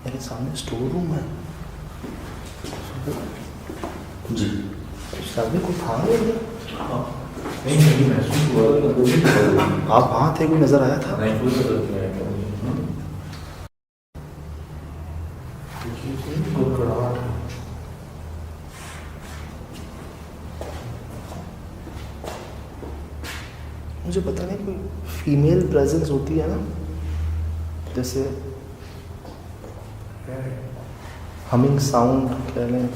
मेरे सामने store room है जी। शादी को था नहीं महसूस हुआ। आप वहाँ थे, कोई नजर आया था? मुझे पता नहीं, कोई फीमेल प्रेजेंस होती है ना, जैसे हमिंग साउंड कह लें।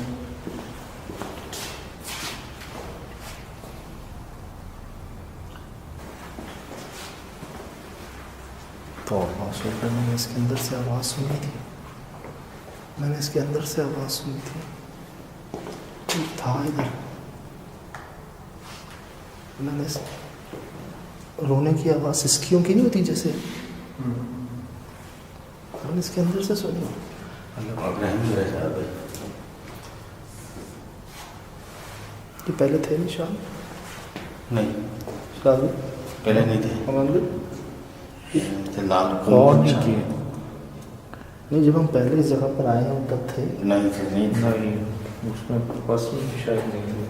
तो मैंने इसके अंदर से आवाज़ सुनी थी, मैंने इसके अंदर से आवाज़ सुनी थी, कोई था इधर। मैंने रोने की आवाज़ सिसकियों की नहीं होती जैसे, मैंने इसके अंदर से सुनी। ये पहले थे निशान? नहीं, शादी पहले नहीं थे। लाल और नहीं किए नहीं, जब हम पहले इस जगह पर आए हैं तब थे? नहीं थे, नहीं उसमें बस में शायद नहीं थे।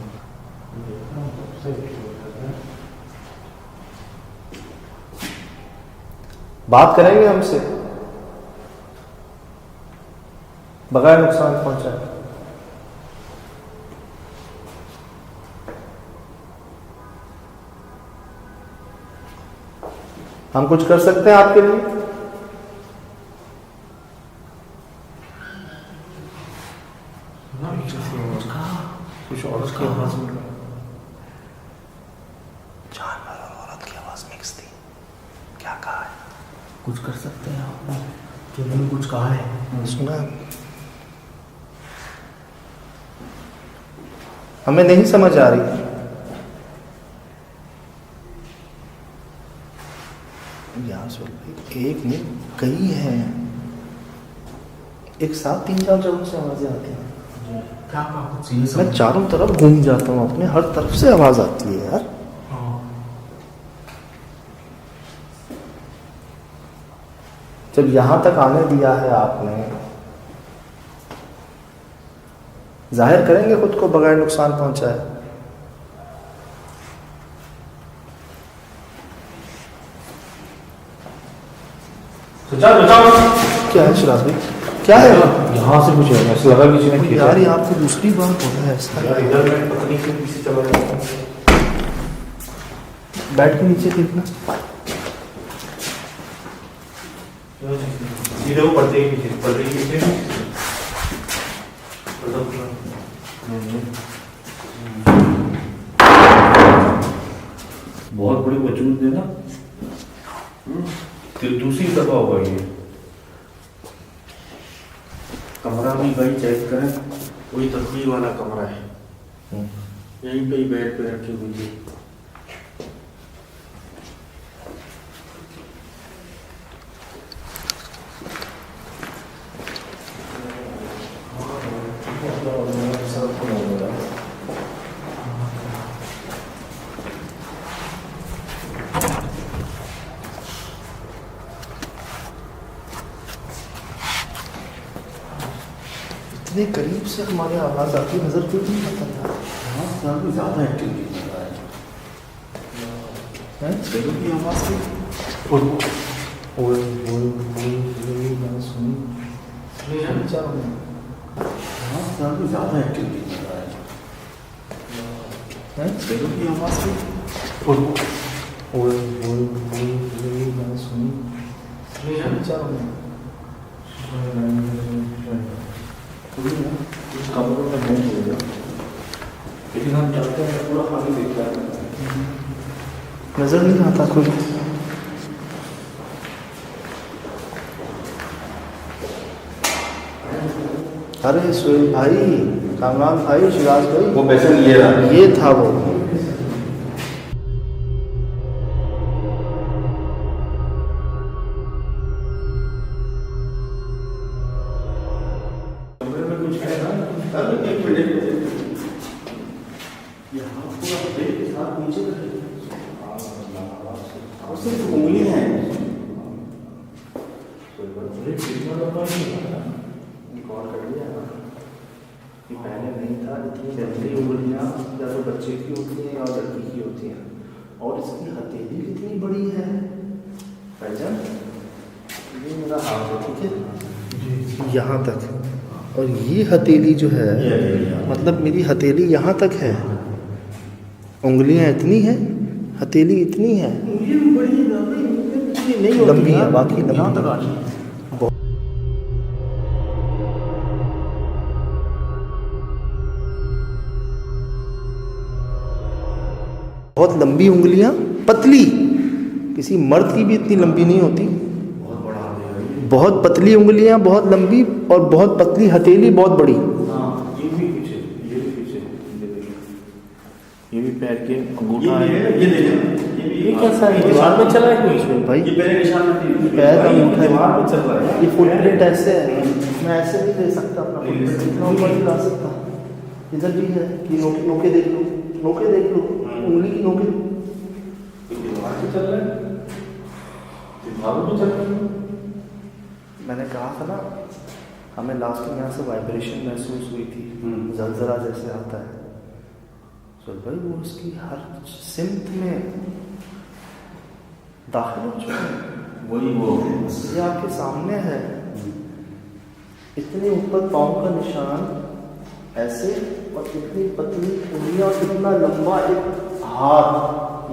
बात करेंगे हमसे बगैर नुकसान पहुंचाए। हम कुछ कर सकते हैं आपके लिए? कुछ औरत की आवाज में, जानवर और औरत की आवाज मिक्स थी। क्या कहा है? कुछ कर सकते हैं आप? तो उन्होंने कुछ कहा है? सुना? हमें नहीं समझ आ रही। यार एक नहीं कई हैं, एक साथ 3-4 जगहों से आवाजें आती हैं। क्या मैं चारों तरफ घूम जाता हूँ, अपने हर तरफ से आवाज आती है यार। जब यहां तक आने दिया है आपने, जाहिर करेंगे खुद को बगैर नुकसान पहुंचाए। क्या है शराब भाई, क्या है? यहाँ से कुछ है, ऐसा लगा किसी ने खींचा। यार ये आपको दूसरी बार हो रहा है ऐसा। इधर मैं पता नहीं क्यों पीछे चला जाता हूँ। बैठ के नीचे देखना। सीधे वो पड़ते ही पीछे बहुत बड़ी वजूद है ना। दूसरी दफा होगा ये। कमरा भी भाई चेक करें, वही तस्वीर वाला कमरा है, यहीं पे ही बेड पे रखी हुई है। इतने करीब से हमारे आवाज आती है, नजर क्यों नहीं आता यार? हाँ, ज़्यादा एक्टिविटी कर रहा है की आवाज़ से। मैंने सुनी। हाँ, ज़्यादा एक्टिविटी कर रहा है की आवाज़ से। मैंने सुनी। कुछ कमरों में नहीं होगा, लेकिन हम चाहते हैं पूरा खाली दिखता है। नजर नहीं आता कोई। अरे सोहेल भाई, कामरान भाई, शिराज भाई, वो पैसे लिए रहा ये था वो। हाथ नीचे सिर्फ उंगली है। रिकॉर्ड कर लिया ना कि पहले नहीं था, इतनी लंबी उंगलियां या तो बच्चे की होती हैं या लड़की की होती हैं, और इसकी हथेली कितनी बड़ी है भाईजान। ये मेरा हाथ है, ठीक है, यहाँ तक, और ये हथेली जो है मतलब मेरी हथेली यहाँ तक है, उंगलियां इतनी है, हथेली इतनी है, नहीं लंबी है, बाकी यहाँ तक आनी है। बहुत लंबी उंगलियां, पतली, किसी मर्द की भी इतनी लंबी नहीं होती, बहुत पतली उंगलियां, बहुत लंबी, और बहुत पतली हथेली, बहुत बड़ी। ये भी पीछे, ये भी पीछे, ये भी पैर के अंगूठा है। ये कैसा है, दीवार में चला है कोई इसमें भाई, ये पैर निशान है, पैर का अंगूठा दीवार में चल रहा है। ये फुटप्रिंट ऐसे है, मैं ऐसे नहीं ले सकता अपना फुटप्रिंट, इतना ऊपर नहीं ला सकता। इधर भी है कि नोके देख लो, नोके देख लो, उंगली की नोके, दीवार पे चल रहा है, दीवार में चल रहा है। मैंने कहा था ना, हमें लास्ट में यहाँ से वाइब्रेशन महसूस हुई थी, जलजला जैसे आता है। तो भाई वो उसकी हर सिमत में दाखिल हो चुका है, वही वो ये आपके सामने है, इतने ऊपर पाँव का निशान ऐसे, और इतनी पतली उंगलियां, और इतना लंबा एक हाथ,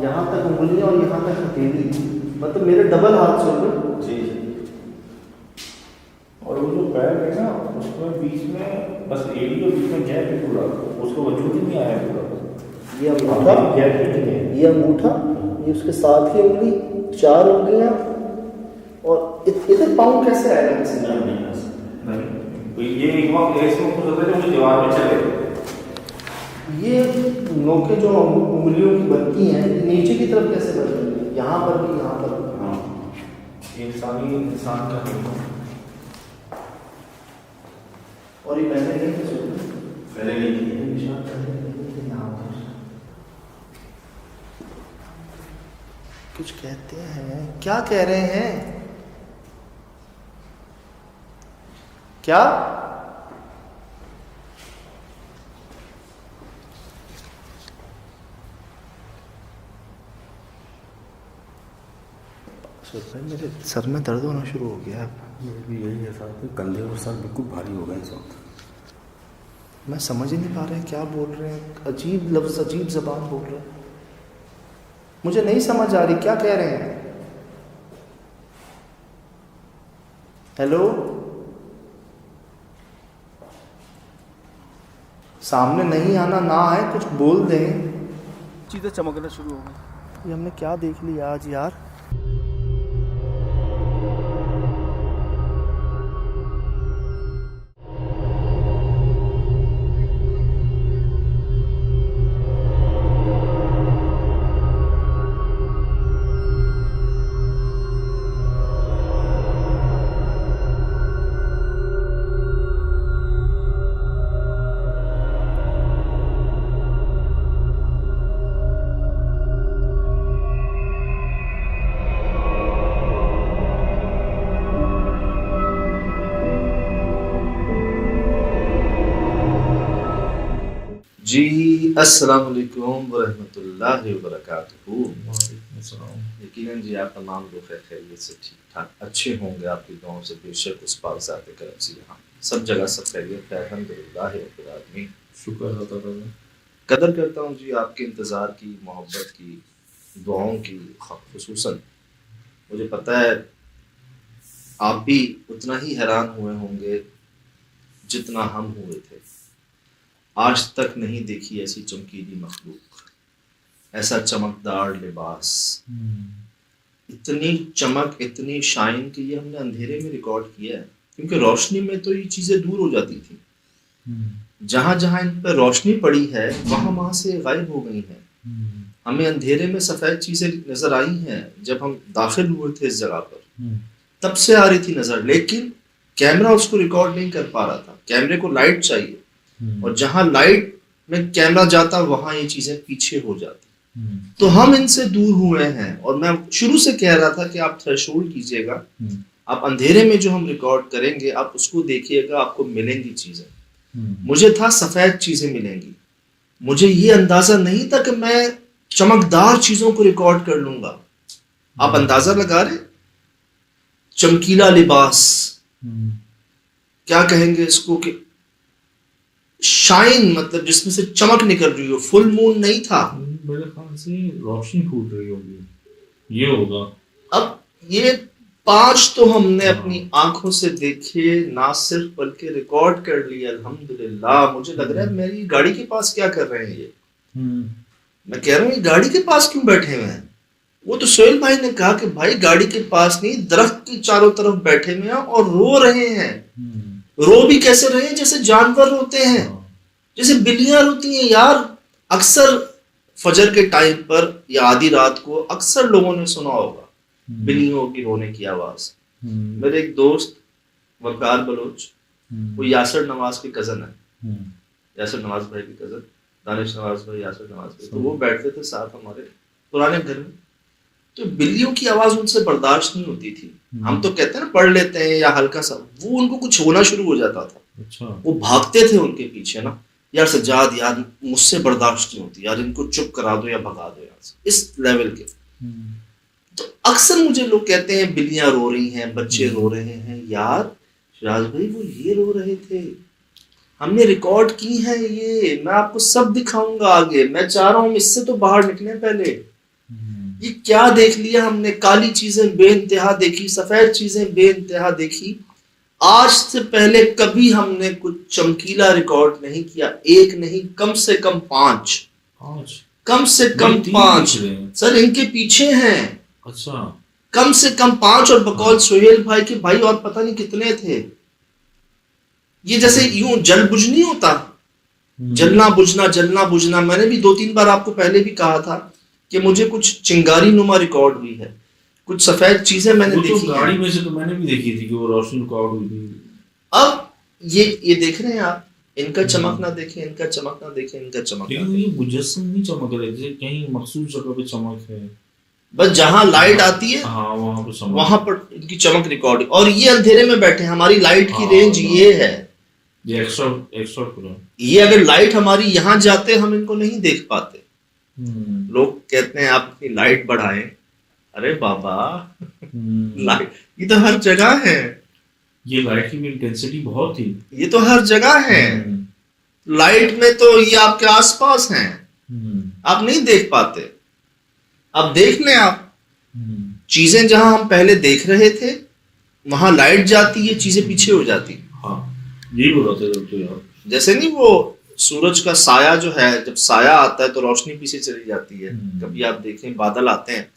यहाँ तक उंगलियां और यहाँ तक हथेली, मतलब मेरे डबल हाथ से ऊपर जी। और वो जो पैर है ना, उसमें बीच में बस एड़ी और बीच में गैप है पूरा, उसको वजूद ही नहीं आया पूरा। ये अंगूठा, गैप ही नहीं है, ये अंगूठा, ये उसके साथ की उंगली, 4 उंगलियां, और इधर पाँव कैसे आएगा किसी का? नहीं, ये एक वक्त ऐसे में कुछ होता है जो दीवार में चले। ये नोके जो उंगलियों की बनती हैं, नीचे की तरफ कैसे बन रही है, यहाँ पर भी, यहाँ पर भी। हाँ, इंसान का नहीं। और ये पहले नहीं थे, पहले नहीं थी। निशान पहले नहीं थे यहाँ पर। कुछ कहते हैं, क्या कह रहे हैं, क्या? भाई मेरे सर में दर्द होना शुरू हो गया है। मेरे भी यही है साहब, कंधे और सर बिल्कुल भारी हो गए इस वक्त। मैं समझ ही नहीं पा रहे हैं क्या बोल रहे हैं, अजीब लफ्ज़, अजीब ज़बान बोल रहे हैं, मुझे नहीं समझ आ रही क्या कह रहे हैं। हेलो, सामने नहीं आना, ना है कुछ बोल दें, चीज़ें चमकना शुरू हो गई। ये हमने क्या देख लिया आज यार। जी अस्सलाम वालेकुम वरहमतुल्लाहि वबरकातुहू। यकीनन जी आप तमाम लोग खैरियत से ठीक ठाक अच्छे होंगे, आपकी दुआओं से बेशक उस पाक ज़ात करम से यहाँ सब जगह सब खैरियत है, अल्हम्दुलिल्लाह रब्बिल आलमीन। शुक्र होता है, कदर करता हूँ जी आपके इंतज़ार की, मोहब्बत की, दुआओं की। खुसूसन मुझे पता है आप भी उतना ही हैरान हुए होंगे जितना हम हुए थे। आज तक नहीं देखी ऐसी चमकीली मखलूक, ऐसा चमकदार लिबास, इतनी चमक, इतनी शाइन कि ये हमने अंधेरे में रिकॉर्ड किया है, क्योंकि रोशनी में तो ये चीज़ें दूर हो जाती थी। जहाँ जहाँ इन पर रोशनी पड़ी है वहाँ से गायब हो गई हैं। हमें अंधेरे में सफ़ेद चीज़ें नज़र आई हैं जब हम दाखिल हुए थे इस जगह पर, तब से आ रही थी नज़र, लेकिन कैमरा उसको रिकॉर्ड नहीं कर पा रहा था। कैमरे को लाइट चाहिए, और जहाँ लाइट में कैमरा जाता वहाँ ये चीज़ें पीछे हो जाती। तो हम इनसे दूर हुए हैं। और मैं शुरू से कह रहा था कि आप थ्रेशोल्ड कीजिएगा, आप अंधेरे में जो हम रिकॉर्ड करेंगे आप उसको देखिएगा, आपको मिलेंगी चीजें। मुझे था सफेद चीजें मिलेंगी, मुझे ये अंदाजा नहीं था कि मैं चमकदार चीजों को रिकॉर्ड कर लूंगा। आप अंदाजा लगा रहे, चमकीला लिबास, क्या कहेंगे इसको, कि शाइन, मतलब जिसमें से चमक निकल रही हो। फुल मून नहीं था, मेरे ख्याल से रोशनी फूट रही होगी, ये होगा। अब ये 5 तो हमने अपनी आंखों से देखे, ना सिर्फ बल्कि रिकॉर्ड कर लिया। अल्हम्दुलिल्लाह। मुझे लग रहा है मेरी गाड़ी के पास क्या कर रहे हैं ये। मैं कह रहा हूँ ये गाड़ी के पास क्यों बैठे हुए हैं। वो तो सोहेल भाई ने कहा कि भाई गाड़ी के पास नहीं, दरख्त के चारों तरफ बैठे हुए हैं और रो रहे हैं। रो भी कैसे रहे हैं, जैसे जानवर रोते हैं, जैसे बिल्लियां रोती हैं यार। अक्सर फजर के टाइम पर या आधी रात को अक्सर लोगों ने सुना होगा बिल्लियों की रोने की आवाज। मेरे एक दोस्त वकार बलोच, वो यासर नवाज के कजन है, यासर नवाज भाई की कजन, दानिश नवाज भाई, यासर नवाज भाई, तो वो बैठते थे साथ हमारे पुराने घर में। तो बिल्लियों की आवाज उनसे बर्दाश्त नहीं होती थी। हम तो कहते हैं ना पढ़ लेते हैं या हल्का सा, वो उनको कुछ होना शुरू हो जाता था। अच्छा। वो भागते थे उनके पीछे ना, यार सज्जाद यार मुझसे बर्दाश्त नहीं होती यार, इनको चुप करा दो या भगा दो यहाँ से, इस लेवल के। तो अक्सर मुझे लोग कहते हैं बिल्लियां रो रही हैं, बच्चे रो रहे हैं। यार शिराज भाई वो ये रो रहे थे, हमने रिकॉर्ड की है ये, मैं आपको सब दिखाऊंगा आगे। मैं चाह रहा हूँ इससे तो बाहर निकले पहले। ये क्या देख लिया हमने, काली चीजें बेइंतहा देखी, सफेद चीजें बेइंतहा देखी। आज से पहले कभी हमने कुछ चमकीला रिकॉर्ड नहीं किया। एक नहीं, कम से कम 5, कम से कम 5 सर इनके पीछे हैं। अच्छा। कम से कम 5, और बकौल सोहेल भाई के भाई और पता नहीं कितने थे। ये जैसे यूं जल बुझ नहीं होता, जलना बुझना जलना बुझना। मैंने भी 2-3 बार आपको पहले भी कहा था कि मुझे कुछ चिंगारी नुमा रिकॉर्ड हुई है, कुछ सफेद चीजें मैंने देखी तो गाड़ी में से तो मैंने भी देखी थी कि वो रोशनी रिकॉर्ड हुई थी। अब ये देख रहे हैं आप, इनका चमक ना देखें, इनका चमक ना देखें, इनका चमक ना देखें। ये मुजस्सम नहीं चमक रहे, जैसे कहीं मखसूस जगह पे चमक है, बस जहां लाइट आती है हाँ वहां पर इनकी चमक रिकॉर्ड। और ये अंधेरे में बैठे, हमारी लाइट की रेंज ये है, ये एक्स्ट्रा पूरा। ये अगर लाइट हमारी यहाँ जाते हम इनको नहीं देख पाते। लोग कहते हैं आप अपनी लाइट बढ़ाएं, अरे बाबा लाइट ये तो हर जगह है, ये लाइट की भी इंटेंसिटी बहुत थी, ये तो हर जगह है। लाइट में तो ये आपके आसपास हैं, आप नहीं देख पाते। अब देख लें आप, चीजें जहां हम पहले देख रहे थे वहां लाइट जाती है, चीजें पीछे हो जाती। हाँ यही बोल रहे थे तो यार, जैसे नहीं वो सूरज का साया जो है, जब साया आता है तो रोशनी पीछे चली जाती है। कभी आप देखें बादल आते हैं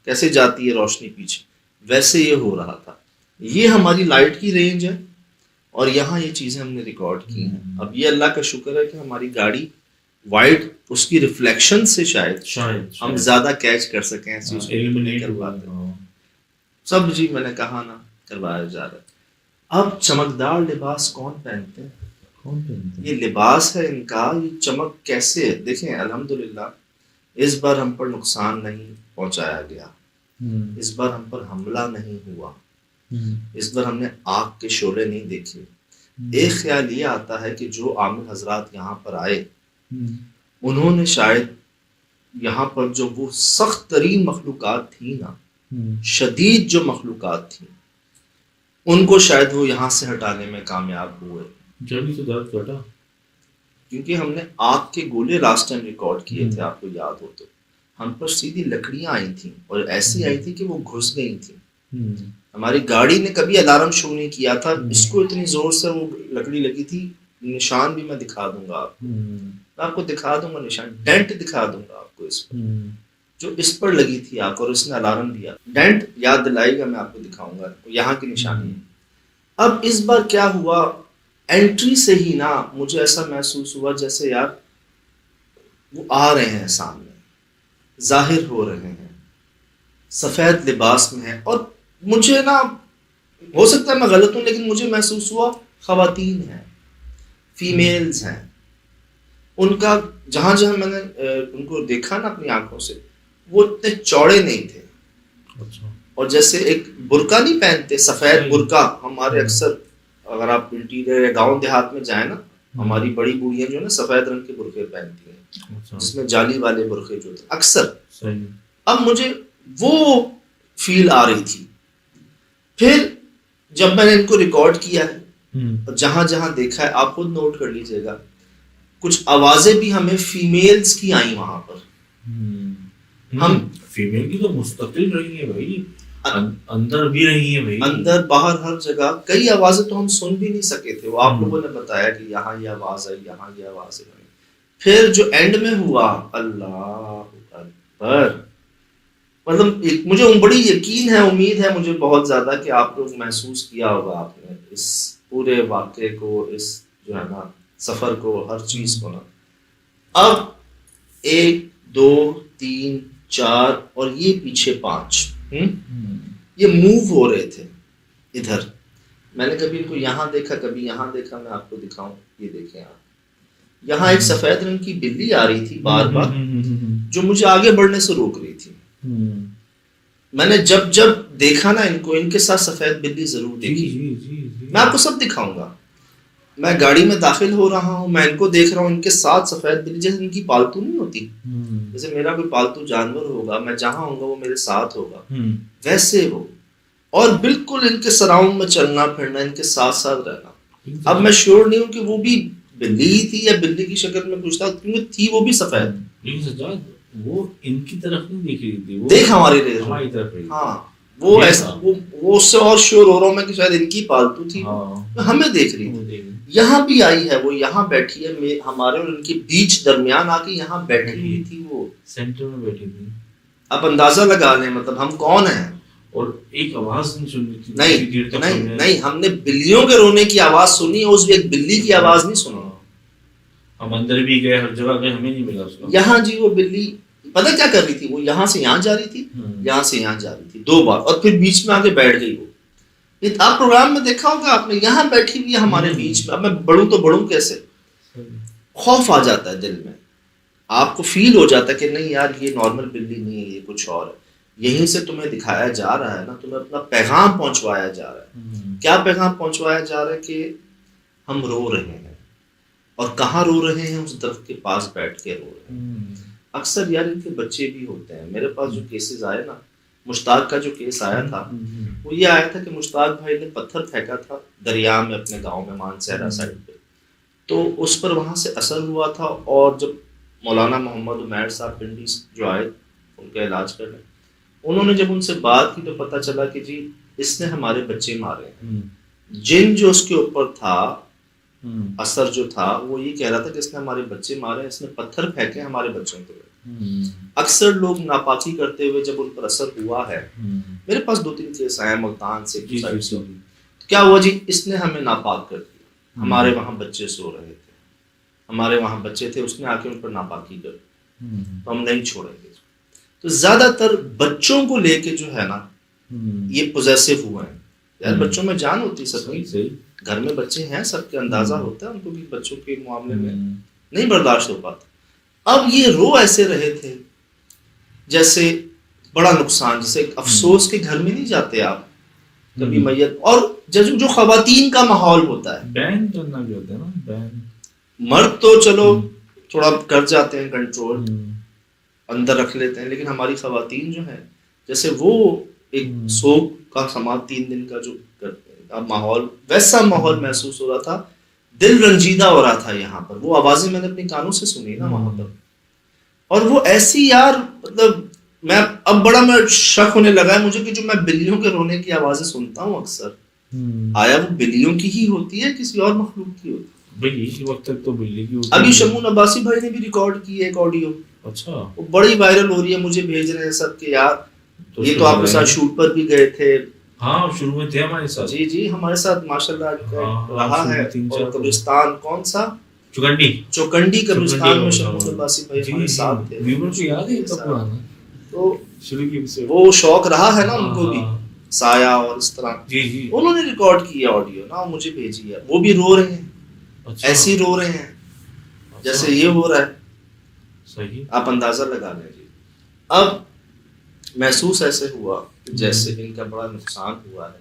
कैसे जाती है रोशनी पीछे, वैसे ये हो रहा था। ये हमारी लाइट की रेंज है और यहाँ ये चीजें हमने रिकॉर्ड की हैं। अब ये अल्लाह का शुक्र है कि हमारी गाड़ी वाइट, उसकी रिफ्लेक्शन से शायद हम ज्यादा कैच कर सकें ऐसी सब। जी मैंने कहा ना, करवाया जा रहा है। अब चमकदार लिबास कौन पहनते हैं? ये लिबास है इनका, ये चमक कैसे है देखें। अल्हम्दुलिल्लाह इस बार हम पर नुकसान नहीं पहुंचाया गया, इस बार हम पर हमला नहीं हुआ, इस बार हमने आग के शोले नहीं देखे। एक ख्याल ये आता है कि जो आमिर हजरात यहाँ पर आए उन्होंने शायद यहाँ पर जो वो सख्त तरीन मखलूकात थी ना, शदीद जो मखलूकात थी, उनको शायद वो यहाँ से हटाने में कामयाब हुए। जल्दी तो दर्द घटा, क्योंकि हमने आग के गोले लास्ट टाइम रिकॉर्ड किए थे, आपको याद हो तो। हम पर सीधी लकड़ियां आई थी और ऐसी आई थी कि वो घुस गई थी। हमारी गाड़ी ने कभी अलार्म शो नहीं किया था, इसको इतनी जोर से वो लकड़ी लगी थी। निशान भी मैं दिखा दूंगा आपको, मैं आपको दिखा दूंगा निशान, डेंट दिखा दूंगा आपको इस पर, जो इस पर लगी थी आग और इसने अलार्म दिया। डेंट याद दिलाएगा, मैं आपको दिखाऊंगा, यहाँ की निशानी है। अब इस बार क्या हुआ, एंट्री से ही ना मुझे ऐसा महसूस हुआ जैसे यार वो आ रहे हैं सामने, जाहिर हो रहे हैं, सफेद लिबास में है। और मुझे ना, हो सकता है मैं गलत हूं, लेकिन मुझे महसूस हुआ खवातीन हैं, फीमेल्स हैं। उनका जहां जहां मैंने उनको देखा ना अपनी आंखों से, वो इतने चौड़े नहीं थे। अच्छा। और जैसे एक बुर्का नहीं पहनते, सफेद सही। बुर्का हमारे अक्सर, अगर आप इंटीरियर या गांव देहात में जाए ना, हमारी बड़ी बूढ़ियां जो है ना सफेद रंग के बुर्के पहनती हैं, अच्छा। जिसमें जाली वाले बुर्के जो थे अक्सर। सही। अब मुझे वो फील आ रही थी। फिर जब मैंने इनको रिकॉर्ड किया है, और जहां जहां देखा है, आप खुद नोट कर लीजिएगा, कुछ आवाजें भी हमें फीमेल्स की आई वहां पर। हम फीमेल की तो मुस्तकिल रही है भाई, अंदर भी रही है भाई, अंदर बाहर हर जगह कई आवाजें तो हम सुन भी नहीं सके थे। वो आप लोगों ने बताया कि यहाँ ये आवाज आई, यहाँ ये आवाज आई। फिर जो एंड में हुआ, अल्लाह अकबर, मतलब मुझे बड़ी यकीन है, उम्मीद है मुझे बहुत ज्यादा कि आप लोग महसूस किया होगा आपने इस पूरे वाक्य को, इस जो है ना सफर को, हर चीज को ना। अब 1 2 3 4 और ये पीछे 5 ये मूव हो रहे थे इधर। मैंने कभी इनको यहाँ देखा, कभी यहाँ देखा। मैं आपको दिखाऊं, ये देखें आप, यहाँ एक सफेद रंग की बिल्ली आ रही थी बार बार, जो मुझे आगे बढ़ने से रोक रही थी। मैंने जब जब देखा ना इनको, इनके साथ सफेद बिल्ली जरूर देखी। मैं आपको सब दिखाऊंगा। मैं गाड़ी में दाखिल हो रहा हूँ, मैं इनको देख रहा हूँ, इनके साथ सफेद बिल्ली, जैसे इनकी पालतू नहीं होती, जैसे मेरा कोई पालतू जानवर होगा, मैं जहां होऊंगा वो मेरे साथ होगा, वैसे हो। और बिल्कुल इनके सराउंड में चलना फिरना, इनके साथ साथ रहना। अब मैं श्योर नहीं हूँ कि वो भी बिल्ली ही थी या बिल्ली की शक्ल में कुछ था, क्योंकि थी वो भी सफेद। लेकिन सज्जाद, वो इनकी तरफ नहीं देख रही थी, वो देख हमारी तरफ। हाँ, वो ऐसा वो उससे और श्योर हो रहा हूँ मैं कि शायद इनकी पालतू थी। हाँ। हमें देख रही थी। यहाँ भी आई है, वो यहाँ बैठी है, हमारे और उनके बीच दरमियान आके यहाँ बैठी हुई थी, वो सेंटर में बैठी थी। अब अंदाजा लगा लें मतलब हम कौन है। और एक आवाज नहीं सुन रही थी, नहीं, हमने बिल्लियों के रोने की आवाज सुनी, उस एक बिल्ली की आवाज नहीं सुनी। हम अंदर भी गए, हर जगह गए, हमें नहीं मिला उसका। यहाँ जी वो बिल्ली पता क्या कर रही थी, वो यहाँ से यहाँ जा रही थी, यहाँ से यहाँ जा रही थी 2 बार, और फिर बीच में आके बैठ गई। वो आप प्रोग्राम में देखा होगा आपने, यहाँ बैठी हुई है हमारे बीच में। अब मैं बढ़ूं तो बढ़ूं कैसे, खौफ आ जाता है दिल में, आपको फील हो जाता है कि नहीं यार ये नॉर्मल बिल्ली नहीं है, ये कुछ और है। यहीं से तुम्हें दिखाया जा रहा है ना, तुम्हें अपना पैगाम पहुंचवाया जा रहा है। क्या पैगाम पहुंचवाया जा रहा है कि हम रो रहे हैं, और कहाँ रो रहे हैं, उस दरख्त के पास बैठ के रो रहे हैं। अक्सर यार इनके बच्चे भी होते हैं। मेरे पास जो केसेस आए ना, मुश्ताक का जो केस आया था, वो ये आया था कि मुश्ताक भाई ने पत्थर फेंका था दरिया में अपने गांव में, मानसहरा साइड पे, तो उस पर वहां से असर हुआ था। और जब मौलाना मोहम्मद उमैर साहब पिंडी जो आए उनका इलाज करने, उन्होंने जब उनसे बात की तो पता चला कि जी इसने हमारे बच्चे मारे हैं। जिन जो उसके ऊपर था, असर जो था, वो ये कह रहा था कि इसने हमारे बच्चे मारे, इसने पत्थर फेंके हमारे बच्चों के। अक्सर लोग नापाकी करते हुए जब उन पर असर हुआ है, मेरे पास 2-3 केस आए मुल्तान से, क्या हुआ जी, इसने हमें नापाक कर दिया, हमारे वहां बच्चे सो रहे थे, हमारे वहां बच्चे थे, उसने आके उन पर नापाकी कर, तो हम नहीं छोड़ेंगे। तो ज्यादातर बच्चों को लेके जो है ना ये पोजेसिव हुए हैं यार। बच्चों में जान होती है सबकी, घर में बच्चे हैं, सबके अंदाजा होता है उनको भी बच्चों के मामले में नहीं बर्दाश्त हो पाता। अब ये रो ऐसे रहे थे जैसे बड़ा नुकसान, जैसे अफसोस के घर में नहीं जाते आप कभी मैयत, और जो खवातीन का माहौल होता है, बैन करना भी होता है ना, बैन। मर्द तो चलो थोड़ा कर जाते हैं कंट्रोल, अंदर रख लेते हैं, लेकिन हमारी खवातीन जो है, जैसे वो एक शोक का समा 3 दिन का जो माहौल, वैसा माहौल महसूस हो रहा था, दिल रंजीदा हो रहा था। यहाँ पर वो आवाजें मैंने अपने कानों से सुनी ना वहां पर, और वो ऐसी यार, मतलब अब बड़ा शक होने लगा है मुझे कि जो मैं बिल्लियों के रोने की आवाजें सुनता हूँ अक्सर, आया वो बिल्लियों की ही होती है, किसी और मखलूक की होती है। बिल्ली की वक्त तक तो बिल्ली की होती है। अभी शमून अब्बासी भाई ने भी रिकॉर्ड की है एक ऑडियो, अच्छा, वो बड़ी वायरल हो रही है, मुझे भेज रहे हैं सब के यार तो ये तो आपके साथ शूट पर भी गए थे। हाँ, शुरू में थे हमारे साथ। जी हमारे साथ माशाल्लाह रहा है। और कब्रिस्तान कौन सा, चौकंडी कब्रिस्तान में शमून अब्बासी भाई हमारे साथ थे। व्यूअर को याद है तब पुराना, तो शुरू की वो शौक रहा है ना उनको भी, साया और इस तरह। जी उन्होंने रिकॉर्ड की है ऑडियो ना, मुझे भेजी है, वो भी रो रहे हैं, ऐसे रो रहे हैं। जैसे ये हो रहा है, सही। आप अंदाजा लगा लें जी। अब महसूस ऐसे हुआ कि जैसे इनका बड़ा नुकसान हुआ है।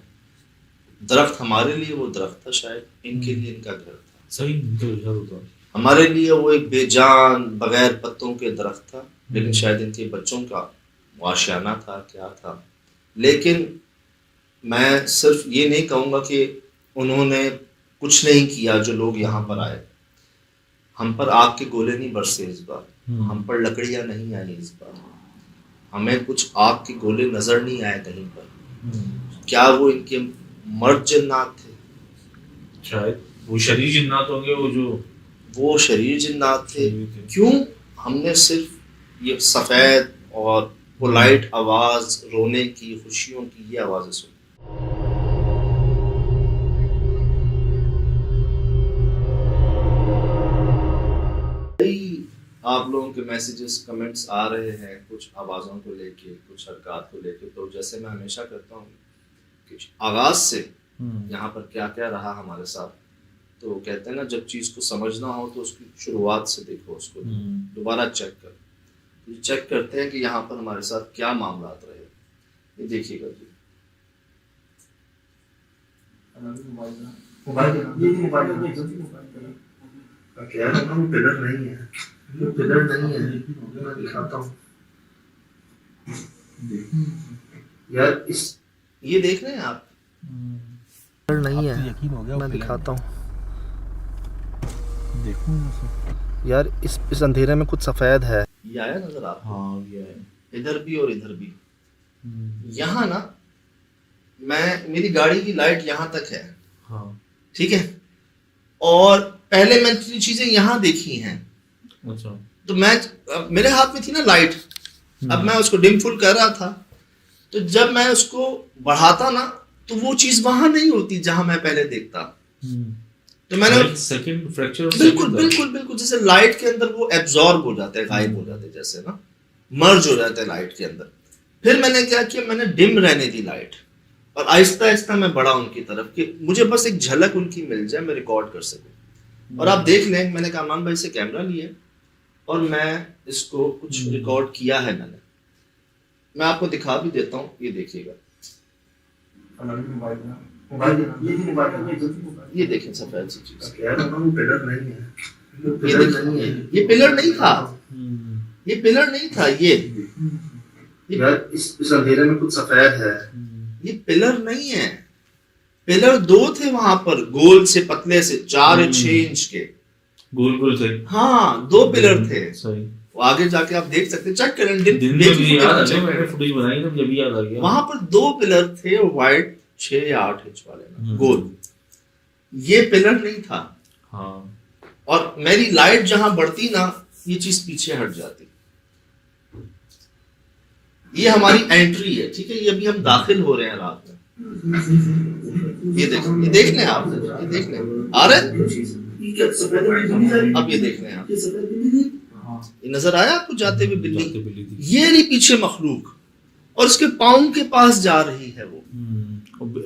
दरख्त हमारे लिए वो दरख्त था, शायद इनके लिए इनका घर था। सही तो हमारे लिए वो एक बेजान बगैर पत्तों के दरख्त था, लेकिन शायद इनके बच्चों का आशियाना था, क्या था। लेकिन मैं सिर्फ ये नहीं कहूँगा कि उन्होंने कुछ नहीं किया। जो लोग यहाँ पर आए, हम पर आग के गोले नहीं बरसे इस बार, हम पर लकड़ियाँ नहीं आई इस बार, हमें कुछ आग के गोले नजर नहीं आए कहीं पर। क्या वो इनके मर्द जिन्नात थे? शायद वो शरीर जिन्नात होंगे, वो शरीर जिन्नात थे। क्यों? हमने सिर्फ ये सफेद और पोलाइट आवाज, रोने की, खुशियों की, ये आवाजें सुनी। आप लोगों के मैसेजेस, कमेंट्स आ रहे हैं कुछ आवाज़ों को लेके, कुछ हरकत को लेके। तो जैसे मैं हमेशा करता हूँ कि आगाज से यहाँ पर क्या क्या रहा हमारे साथ, तो कहते हैं ना, जब चीज़ को समझना हो तो उसकी शुरुआत से देखो, उसको दोबारा चेक करो। तो चेक करते हैं कि यहाँ पर हमारे साथ क्या मामला रहे। ये देखिएगा जी, पिलर नहीं है, पिलर नहीं है, मैं दिखाता हूँ यार। ये देख रहे हैं आप, पिलर नहीं है, मैं दिखाता हूँ। यार इस अंधेरे में कुछ सफेद है। ये आया नजर आपको? हाँ, ये है। इधर भी और इधर भी। यहाँ ना, मेरी गाड़ी की लाइट यहाँ तक है। हाँ। ठीक है, और पहले मैंने चीजें यहाँ देखी हैं। अच्छा। तो मेरे हाथ में थी ना लाइट, अब मैं उसको डिम फुल कर रहा था, तो जब मैं उसको बढ़ाता ना, तो वो चीज वहां नहीं होती जहां मैं पहले देखता। तो मैंने सेकंड फ्रैक्चर, बिल्कुल बिल्कुल बिल्कुल, जैसे लाइट के अंदर वो एब्जॉर्ब हो जाते हैं, गायब हो जाते हैं, जैसे ना मर्ज हो जाते हैं लाइट के अंदर। फिर मैंने क्या किया, मैंने डिम रहने दी लाइट, और आहिस्ता आहिस्ता मैं बढ़ा उनकी तरफ कि मुझे बस एक झलक उनकी मिल जाए, मैं रिकॉर्ड कर सकूं। और आप देख लें, मैंने कहा अमान भाई से कैमरा लिया और मैं इसको कुछ रिकॉर्ड किया है मैंने। मैं आपको दिखा भी देता हूँ, ये देखिएगा। ये देखें, सफेद सी चीज। पिलर नहीं है, ये पिलर नहीं था, ये पिलर नहीं था। ये इस अंधेरे में कुछ सफेद है, ये पिलर नहीं है। पिलर दो थे वहां पर, गोल से पतले से, 4 या 6 इंच के, गोल थे। हाँ, 2 पिलर थे। सही। वो आगे जाके आप देख सकते हैं, चेक करें। दिन में भी याद है, मैंने फुटेज बनाई तब जब याद आ गया। वहां पर 2 पिलर थे, वाइट 6 या 8 इंच वाले ना, गोल। ये पिलर नहीं था। हाँ। और मेरी लाइट जहां बढ़ती ना, ये चीज पीछे हट जाती। ये हमारी एंट्री है, ठीक है। ये अभी हम दाखिल हो रहे हैं रात में। ये देख लें आप, ये देख लें, आ रहे हैं? अब ये देख लें आप, ये नजर आया आपको जाते हुए बिल्ली? ये नहीं पीछे मखलूक, और उसके पाँव के पास जा रही है वो।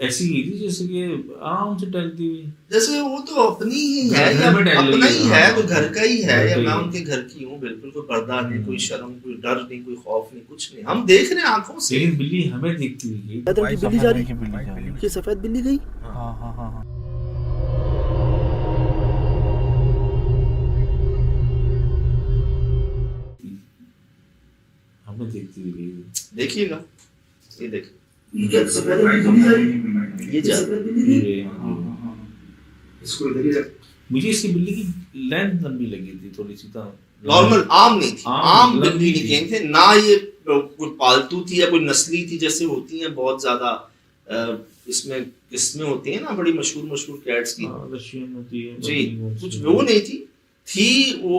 ऐसी ही थी जैसे कि आराम से टहलती हुई, जैसे वो तो अपनी ही है, या अपना ही है, वो घर का ही है, या मैं उनके घर की हूँ। बिल्कुल कोई पर्दा नहीं, कोई शर्म, कोई डर नहीं, कोई खौफ नहीं, कुछ नहीं। हम देख रहे हैं आंखों से। लेकिन बिल्ली हमें देखती हुई, बिल्ली जा रही है, ये सफेद बिल्ली गई। हाँ हाँ हाँ। हमें देखती हुई, देखिएगा, ये देखिए, ये जा इसको इधर ही। मुझे इसकी बिल्ली की लेंथ लंबी लगी थी थोड़ी सी, नॉर्मल, आम नहीं थी, आम बिल्ली नहीं थे ना। ये कोई पालतू थी या कोई नस्ली थी, जैसे होती हैं बहुत ज्यादा इसमें किस्में होती हैं ना, बड़ी मशहूर कैट्स की, रशियन होती है जी। कुछ वो नहीं थी वो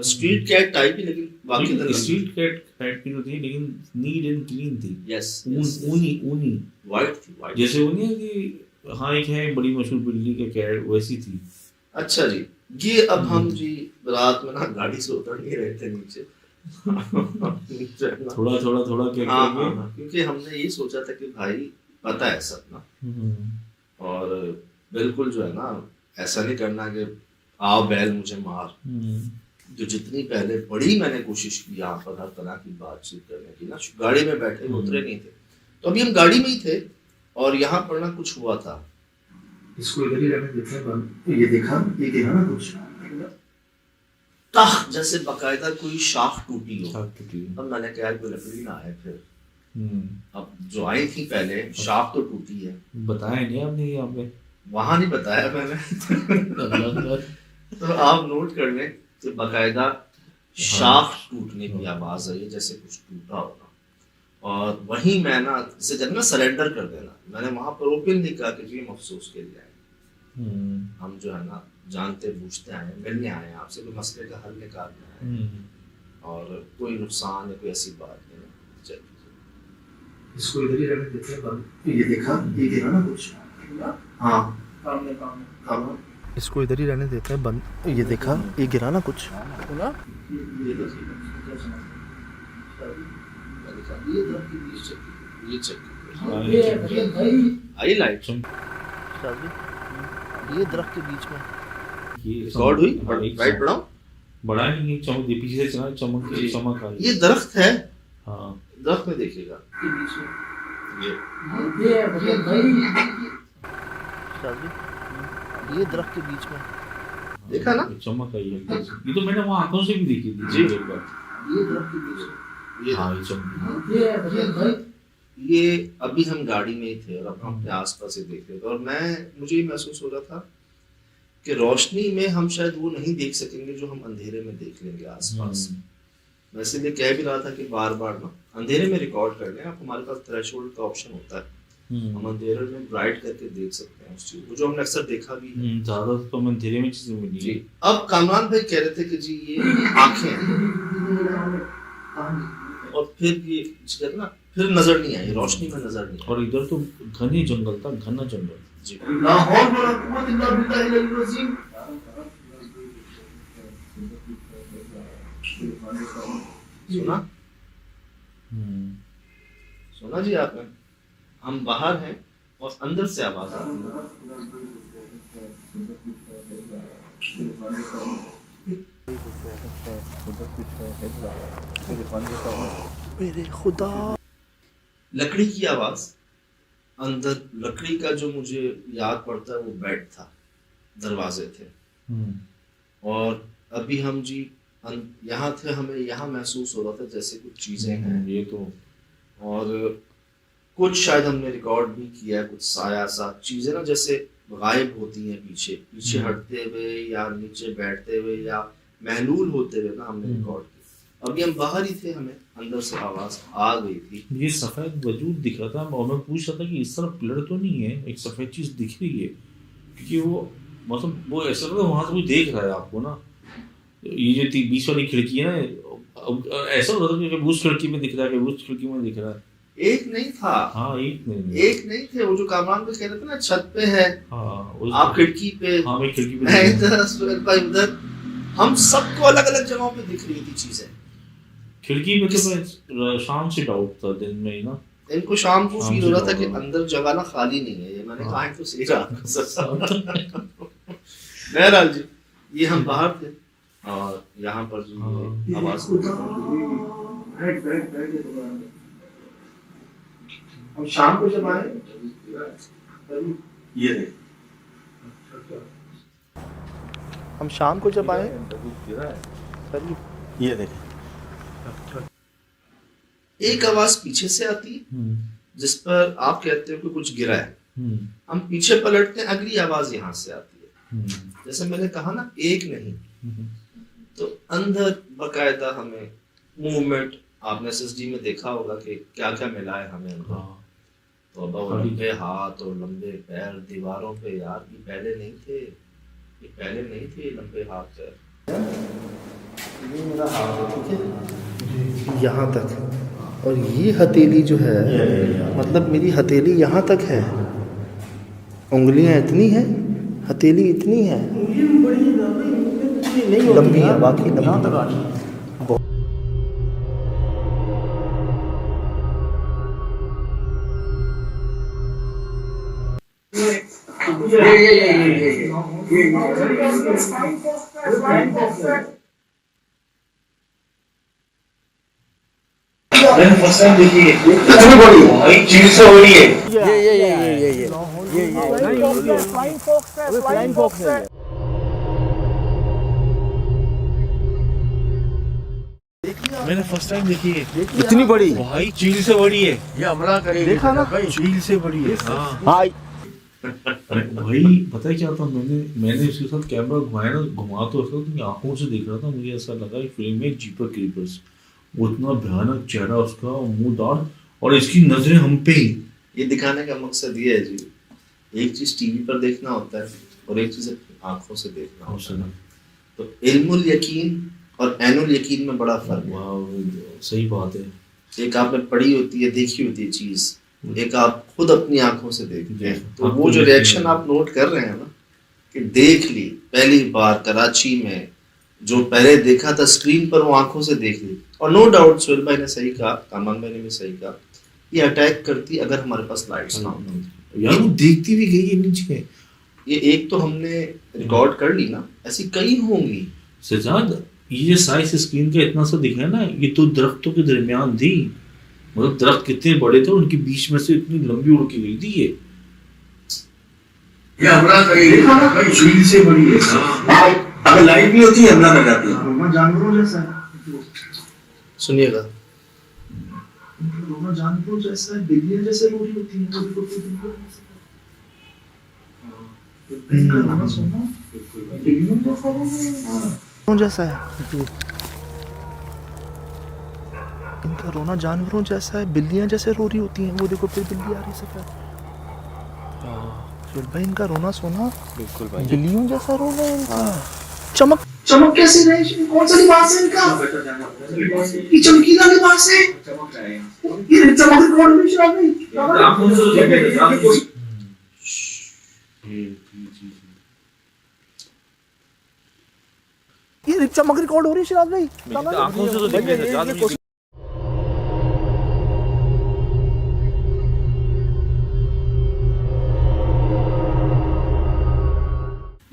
स्ट्रीट कैट टाइप ही, लेकिन बाकी स्ट्रीट कैट की होती है, लेकिन नीट एंड क्लीन थी। यस, ऊनी वाइट थी, वाइट, जैसे ऊनी है कि हाँ, एक है बड़ी मशहूर बिल्ली के कैट, वैसी थी। अच्छा जी। ये अब हम जी रात में ना गाड़ी से उतर नहीं रहे थे नीचे थोड़ा क्या हाँ, क्योंकि हमने ये सोचा था कि भाई पता है सब ना, और बिल्कुल जो है ना, ऐसा नहीं करना कि आओ बैल मुझे मार। जो जितनी पहले बड़ी मैंने कोशिश की यहाँ पर हर तरह की बातचीत करने की ना, गाड़ी में बैठे हुए उतरे नहीं थे, तो अभी हम गाड़ी में ही थे और यहाँ पर ना कुछ हुआ था। इसको इधर ही रहने देते हैं। ये देखा ना कुछ ताह जैसे बकायदा कोई शाख टूटी हो। अब मैंने कहा कोई लकड़ी ना आए फिर। अब जो आई थी पहले शाख तो टूटी है, बताया नहीं आपने यहाँ पे? वहां नहीं बताया मैंने। तो आप नोट कर लें कि बकायदा शाख टूटने की आवाज आई जैसे कुछ टूटा होगा। और वहीं मैं ना इसे जब ना सरेंडर कर देना, मैंने वहां पर ओपनली कहा कि जी हम अफसोस के लिए आए, हम जो है ना जानते बूझते आए, मिलने आए हैं आपसे, कोई मसले का हल निकालने आए और कोई नुकसान या कोई ऐसी बात नहीं है। चलिए इसको इधर ही रहने देते हैं। ये देखा ना कुछ? हाँ काम इसको इधर ही रहने देते हैं बंद। ये देखा, ये गिरा ना कुछ? सुना? आई लाइट ये दरख्त के बीच में रिकॉर्ड हुई, राइट बढ़ाओ। बड़ा नहीं है, चमक पीछे से चला, चमक आई। ये दरख्त है, हाँ दरख्त में देखिएगा ये दरख्त के बीच में देखा ना, चमक आई है। ये तो मैंने वहाँ आंखों से भी देखी थी जी। एक बार। ये दरख्त के बीच में, हाँ ये चमक। ये अभी हम गाड़ी में ही थे और अब हम अपने आसपास ही देख रहे थे और मुझे ये महसूस हो रहा था कि रोशनी में हम शायद वो नहीं देख सकेंगे जो हम अंधेरे में देख लेंगे आसपास। मैं इसलिए कह भी रहा था कि बार बार ना अंधेरे में रिकॉर्ड कर लें। आप हमारे पास थ्रेशोल्ड का ऑप्शन होता है, हम अंधेरे में ब्राइट करके देख सकते हैं उस चीज को, जो हमने अक्सर देखा भी है। ज्यादा तो हम अंधेरे में चीजें मिली जी। अब कामरान भाई कह रहे थे कि जी ये आंखें हैं और फिर ये कहते हैं ना फिर नजर नहीं आई, रोशनी में नजर नहीं आई। और इधर तो घने जंगल था, घना जंगल जी। सुना सुना जी आपने? हम बाहर हैं और अंदर से आवाज आ रही है। मेरे खुदा, लकड़ी की आवाज अंदर, लकड़ी का जो मुझे याद पड़ता है वो बेड था, दरवाजे थे और अभी हम जी यहाँ थे, हमें यहाँ महसूस हो रहा था जैसे कुछ चीजें हैं ये तो, और कुछ शायद हमने रिकॉर्ड भी किया है, कुछ साया सा चीजें ना जैसे गायब होती हैं पीछे पीछे हटते हुए या नीचे बैठते हुए या महलूल होते हुए ना हमने रिकॉर्ड किया। अभी हम बाहर ही थे, हमें अंदर से आवाज आ गई थी। ये सफेद वजूद दिख रहा था और मैं पूछ रहा था कि इस तरफ पिलर तो नहीं है, एक सफेद चीज दिख रही है, क्योंकि वो मतलब वो ऐसा लग रहा है वहां से कोई देख रहा है आपको ना। ये जो 20 वाली खिड़की है ना, ऐसा लग रहा था कि उस खिड़की में दिख रहा है, उस खिड़की में दिख रहा है। एक नहीं था, हाँ एक नहीं थे। वो जो कामरान पे कह रहे थे ना छत पे है, हाँ आप खिड़की पे, हाँ मैं खिड़की पे, मैं इधर उधर, हम सबको अलग अलग जगहों पे दिख रही थी चीजें। खिड़की में तो मैं शाम से डाउट था, दिन में ही ना इनको शाम को फील हो रहा था कि अंदर जगह ना खाली नहीं है। ये मैंने कहा है तो सही रहा। बहरहाल जी, ये हम बाहर थे और यहाँ पर जो आवाज हम शाम को जब आए ये हम शाम को जब आए सर ये देखें, एक आवाज पीछे से आती जिस पर आप कहते हो कि कुछ गिरा है, हम पीछे पलटते हैं, अगली आवाज यहाँ से आती है। जैसे मैंने कहा ना एक नहीं, तो अंदर बकायदा हमें मूवमेंट, आपने एसएसडी में देखा होगा कि क्या क्या मिला है हमें अंदर। तो अब लंबे हाथ और लंबे पैर दीवारों पे, यार ये पहले नहीं थे, ये पहले नहीं थे लंबे हाथ पैर। ये मेरा हाथ है, ठीक है, यहाँ तक, और ये हथेली जो है मतलब मेरी हथेली यहाँ तक है, उंगलियाँ इतनी हैं, हथेली इतनी है, लंबी है, बाकी लंबी। मैंने फर्स्ट टाइम देखी है, इतनी बड़ी भाई चीज से बड़ी है। ये फ्लाइंग फॉक्स है। मैंने फर्स्ट टाइम देखी है, इतनी बड़ी भाई चील से बड़ी है। ये हमला करेगी। देखा ना चील से बड़ी है। हाँ भाई पता है क्या था, मैंने उसके साथ कैमरा घुमाया ना, घुमा तो उसकी आंखों से देख रहा था, मुझे ऐसा लगा कि फिल्म में जीपर क्रीपर्स, वो इतना भयानक चेहरा उसका, मुंह दाढ़, और इसकी नजरें हम पे ही। ये दिखाने का मकसद ये है जी, एक चीज टीवी पर देखना होता है और एक चीज अपनी आंखों से देखना होता है। तो इल्मुल यकीन और ऐनुल यकीन में बड़ा फर्क है। वाह सही बात है। एक आपने पढ़ी होती है, देखी होती है चीज, एक आप खुद अपनी आंखों से देखते हैं। तो वो जो रिएक्शन आप नोट कर रहे हैं ना, कि देख ली पहली बार कराची में, जो पहले देखा था स्क्रीन पर वो आंखों से देख ली। और नो डाउट सुहेल भाई ने सही कहा, कामान भाई ने भी सही कहा, ये अटैक करती अगर हमारे पास लाइट्स ना होती। यार वो देखती भी गई है नीचे। ये एक तो हमने रिकॉर्ड कर ली ना, ऐसी कई होंगी। सजाद ये जो साइज स्क्रीन का इतना सा दिख रहा है ना, ये तो दरख्तों के दरमियान थी, मतलब दरख्त कितने बड़े थे, उनके बीच में से इतनी लंबी उड़ के गई थी ये हमला करेगी। भाई चील से बड़ी है। अगर लाइट नहीं होती हमला कर जाती है। जानवरों जैसा है। सुनिएगा, रोना जानवरों जैसा है, बिल्लियां जैसे रोरी होती हैं, इनका रोना सुना बिल्लियों जैसा है। इनका रोना जानवरों जैसा है, बिल्लियां जैसे रो रही होती हैं। वो देखो फिर बिल्ली आ रही है सफेद। फिर भाई इनका रोना सोना बिल्कुल भाई बिल्लियों जैसा रोना है इनका। चमक चमक कैसे रहे? कौन सा लिबास है इनका? ये चमकीला लिबास है। ये चमक कौन भी शराब नहीं। ये चमक रिकॉर्ड हो रही है शराब भाई। आंखों से तो दिख रहा है।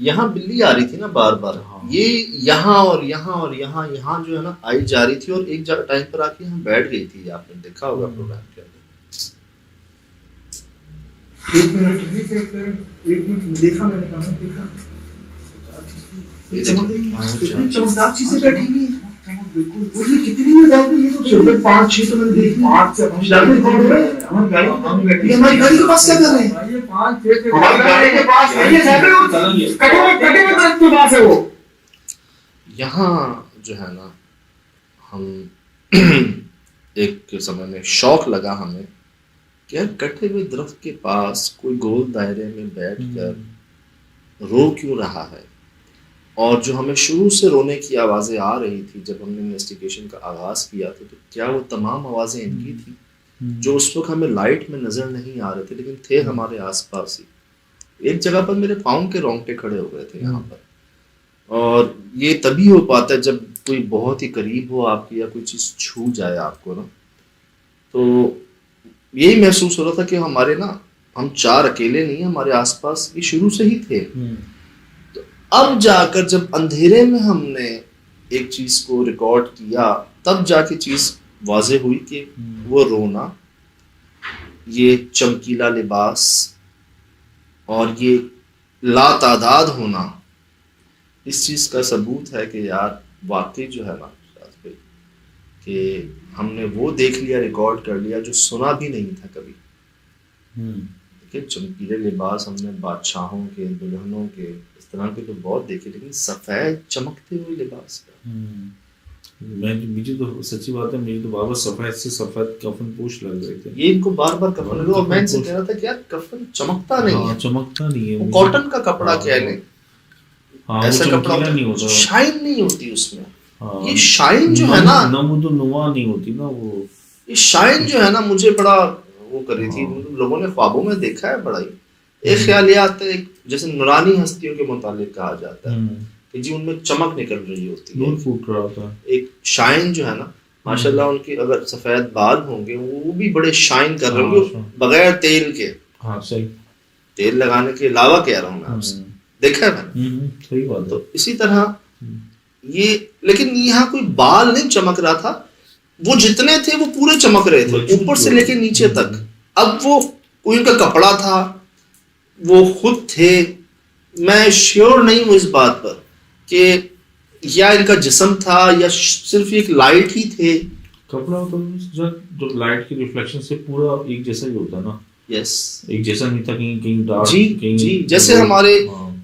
यहाँ बिल्ली आ रही थी ना बार बार। हाँ। ये यहाँ और यहाँ और यहाँ जो है ना आई जा रही थी, और एक टाइम पर आके यहाँ बैठ गई थी। आपने देखा होगा प्रोग्राम के अंदर। एक मिनट देखा मैंने, कहा देखा ये चमकदार चीजें बैठी हुई है। बिल्कुल बोलिए कितनी में डाल दी? ये तो सिर्फ 5-6 तो मैंने देखी। 8 से 5 डाल दी। हमारी गाड़ी के पास क्या कर रहे हैं? ये 5-6 के हमारी गाड़ी के पास है। ये कटे में दरख्त के पास है वो। यहाँ जो है ना, हम एक समय में शौक लगा हमें कि यार कटे हुए दरख्त के पास कोई गोल दायरे में बैठकर रो क्यों रहा है। और जो हमें शुरू से रोने की आवाज़ें आ रही थी जब हमने इन्वेस्टिगेशन का आगाज़ किया था, तो क्या वो तमाम आवाज़ें इनकी थी जो उस वक्त हमें लाइट में नज़र नहीं आ रहे थे, लेकिन थे हमारे आसपास ही। एक जगह पर मेरे पाँव के रोंगटे खड़े हो गए थे यहाँ पर। और ये तभी हो पाता है जब कोई बहुत ही करीब हो आपकी, या कोई चीज़ छू जाए आपको ना। तो यही महसूस हो रहा था कि हमारे ना, हम 4 अकेले नहीं, हमारे आसपास ये शुरू से ही थे। अब जाकर जब अंधेरे में हमने एक चीज को रिकॉर्ड किया, तब जाके चीज वाज़े हुई कि वो रोना, ये चमकीला लिबास और ये लातादाद होना इस चीज का सबूत है कि यार वाकई जो है ना कि हमने वो देख लिया, रिकॉर्ड कर लिया जो सुना भी नहीं था कभी। देखिए चमकीले लिबास हमने बादशाहों के, दुल्हनों के, इस तरह के तो बहुत देखे, लेकिन सफेद चमकते हुए लिबास का मुझे तो सच्ची बात है, मुझे तो बाबा सफेद से सफेद कफन पोश लग रहे थे। ये इनको बार बार कफन लगा, और मैं इनसे कह रहा था कि यार कफन चमकता नहीं है। चमकता नहीं है, वो कॉटन का कपड़ा कह लें, ऐसा कपड़ा नहीं होता, शाइन नहीं होती उसमें। ये शाइन जो है ना, नुमा नहीं होती ना वो। ये शाइन जो है ना, मुझे बड़ा वो करी थी। लोगों ने ख्वाबों में देखा है बड़ा ही। एक ख्याल ये आता है, जैसे नूरानी हस्तियों के मुतालिक कहा जाता है कि जी उनमें चमक निकल रही होती है, नूर फूट रहा होता है। एक शाइन जो है ना, माशाल्लाह उनके अगर सफेद बाल होंगे वो भी बड़े शाइन कर रहे होंगे बगैर तेल के। हाँ सही, तेल लगाने के अलावा कह रहा हूँ मैं आपसे, देखा है मैंने। सही बात है। तो इसी तरह ये, लेकिन यहाँ कोई बाल नहीं चमक रहा था, वो जितने थे वो पूरे चमक रहे थे ऊपर से लेके नीचे तक। अब वो कोई उनका कपड़ा था, वो खुद थे, मैं श्योर नहीं हूँ इस बात पर कि या इनका जिस्म था या सिर्फ एक लाइट ही थे। कपड़ा तो जो लाइट की रिफ्लेक्शन से पूरा एक जैसा ही होता है ना। यस, एक जैसा नहीं था, कहीं कहीं डार्क, जी कहीं जी, जैसे हमारे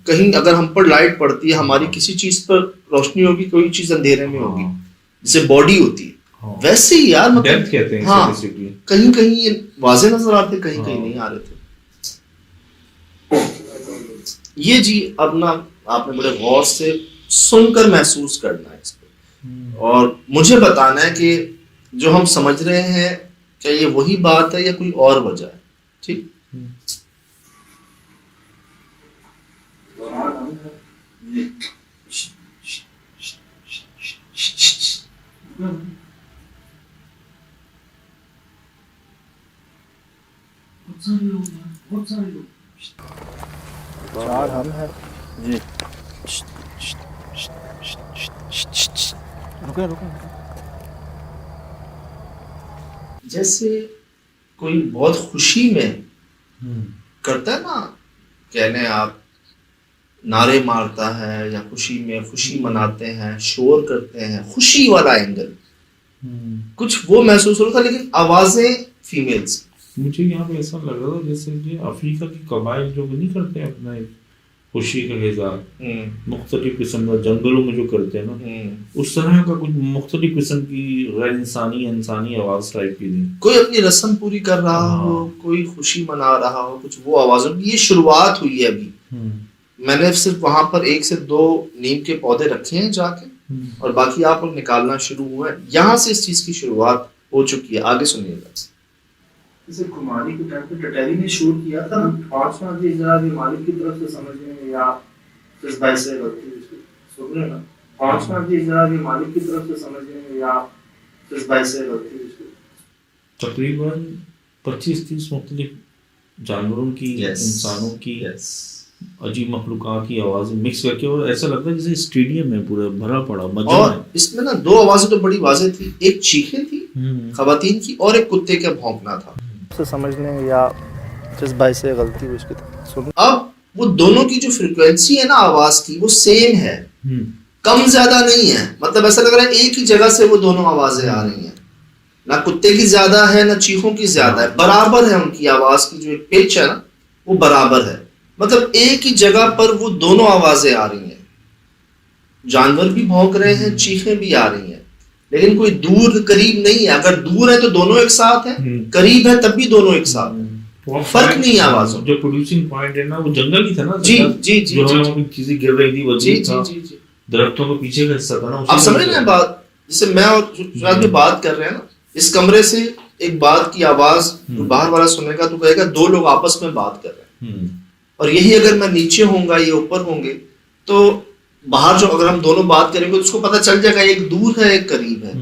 कहीं अगर हम पर लाइट पड़ती है, हमारी हाँ। किसी चीज पर रोशनी होगी, कोई चीज अंधेरे में होगी, हाँ। जैसे बॉडी होती है हाँ। वैसे ही यार, मतलब डेप्थ कहते हैं हाँ, इसे basically। कहीं कहीं ये वाजे नजर आते, कहीं कहीं हाँ। नहीं आ रहे थे। ये जी अब ना आपने बड़े गौर से सुनकर महसूस करना है इसको, और मुझे बताना है कि जो हम समझ रहे हैं क्या ये वही बात है या कोई और वजह है। ठीक, बहुत सारे लोग 4 हम हैं जी। रुके जैसे कोई बहुत खुशी में करता है ना, कहने आप नारे मारता है या खुशी में खुशी मनाते हैं, शोर करते हैं, खुशी वाला एंगल कुछ वो महसूस हो रहा था, लेकिन आवाजें फीमेल्स। मुझे यहाँ पे ऐसा लग रहा था जैसे कि अफ्रीका की कबाइल जो नहीं करते हैं अपना एक खुशी का इज़हार मुख्तलिफ किस्म का जंगलों में जो करते हैं ना, उस तरह का कुछ मुख्तलिफ किस्म की गैर इंसानी आवाज टाइप की थी। कोई अपनी रस्म पूरी कर रहा हो, कोई खुशी मना रहा हो, कुछ वो आवाजों की ये शुरुआत हुई है अभी। मैंने सिर्फ वहां पर 1 से 2 नीम के पौधे रखे हैं जाके, और बाकी आप लोग निकालना शुरू हुए हैं। यहाँ से इस चीज की शुरुआत हो चुकी है। आगे सुनिएगा। जैसे कुमारी के टाइम पे टटेरी ने शूट किया था, 5वां जी जरा मालिक की तरफ से समझने में या इस भाई से गलती सुन रहे ना, 5वां जी जरा मालिक की तरफ से समझने में या इस भाई से गलती। तकरीबन 25-30 मुख्तलिफ जानवरों की, इंसानों की, अजीब मखलूकात की आवाज मिक्स करके, और ऐसा लगता है जैसे स्टेडियम में पूरा भरा पड़ा मजा है। और इसमें ना 2 आवाजें तो बड़ी वाज़ेह थी, एक चीखें थी खवातीन की और एक कुत्ते का भौंकना था। से समझने या जिस भाई से गलती हुई उसकी सुन। अब वो दोनों की जो फ्रीक्वेंसी है ना आवाज की, वो सेम है, कम ज्यादा नहीं है। मतलब ऐसा लग रहा है एक ही जगह से वो दोनों आवाजें आ रही हैं, ना कुत्ते की ज्यादा है ना चीखों की ज्यादा है, बराबर है उनकी आवाज की जो पिच है ना वो बराबर है। मतलब एक ही जगह पर वो दोनों आवाजें आ रही हैं, जानवर भी भौंक रहे हैं, चीखें भी आ रही हैं, लेकिन कोई दूर करीब नहीं है। अगर दूर है तो दोनों एक साथ है, करीब है तब भी दोनों एक साथ है, फर्क नहीं है आवाजों। जो प्रोड्यूसिंग पॉइंट है ना वो जंगल ही था ना। जी जी जी, जो हमें चीजें गिर रही थी वो जी जी जी जी, दरख्तों के पीछे का हिस्सा था ना। आप समझ रहे हैं बात? जैसे मैं और सुराज में बात कर रहे हैं ना, इस कमरे से एक बात की आवाज बाहर वाला सुनेगा तो कहेगा 2 लोग आपस में बात कर रहे हैं, और यही अगर मैं नीचे होऊंगा ये ऊपर होंगे तो बाहर जो अगर हम दोनों बात करेंगे तो उसको पता चल जाएगा एक दूर है एक करीब है,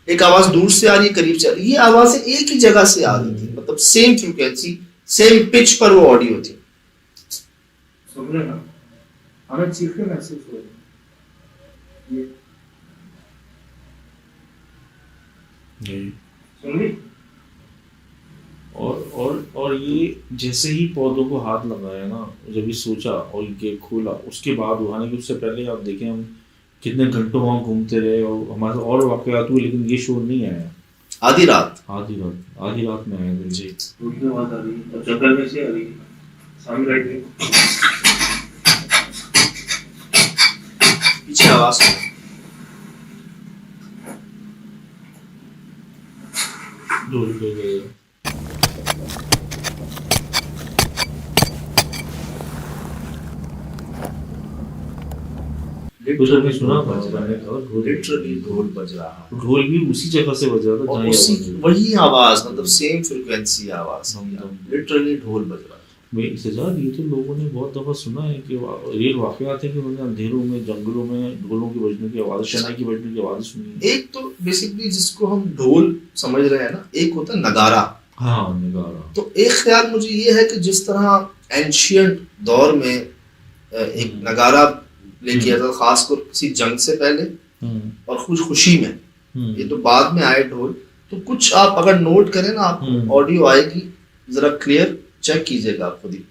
एक आवाज दूर से आ रही है करीब से आ रही है। ये आवाजें एक ही जगह से आ रही थी, मतलब सेम फ्रीक्वेंसी सेम पिच पर वो ऑडियो थी। सुन रहे ना, हमें चीखें महसूस हो रही है, सुन ली। और ये जैसे ही पौधों को हाथ लगाया ना, जब ये सोचा और ये खोला, उसके बाद वहां के उससे पहले आप देखें हम कितने घंटों वहां घूमते रहे और हमारे और वाकयात हुए, लेकिन ये शोर नहीं आया। आधी रात में आया था जी। उनकी आवाज आ रही है और जंगल में से आ रही है, सामने राइट में पीछे आवाज दूर गए। कुछ आपने सुना था? लिटरली ढोल बज रहा है। ढोल भी उसी जगह से बज रहा था और जहाँ उसी ये आवाज वही आवाज, मतलब सेम फ्रीक्वेंसी आवाज, लिटरली ढोल बज रहा है। में सजाद ये तो लोगों ने बहुत दफ़ा सुना है कि रियल वाक़यात है कि उन्होंने अंधेरों में जंगलों में ढोलों की बजने की आवाज़, शहनाई की बजने की आवाज़ सुनी है। एक तो बेसिकली जिसको हम ढोल समझ रहे हैं ना, एक होता है नगारा। हाँ, नगारा। तो एक ख्याल मुझे ये है कि जिस तरह एंशियंट दौर में एक नगारा लेके आता था, खासकर किसी जंग से पहले और कुछ खुशी में, ये तो बाद में आए ढोल। तो कुछ आप अगर नोट करें ना, आप ऑडियो आएगी, जरा क्लियर चेक कीजिएगा आप खुद ही।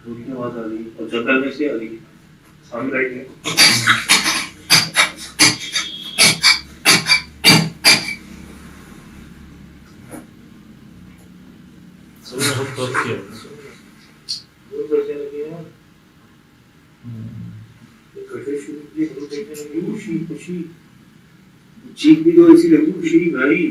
ढोल की आवाज आ रही है और जंगल में से आ रही है सामने राइट में। चीख भी तो ऐसी लगी खुशी भाई।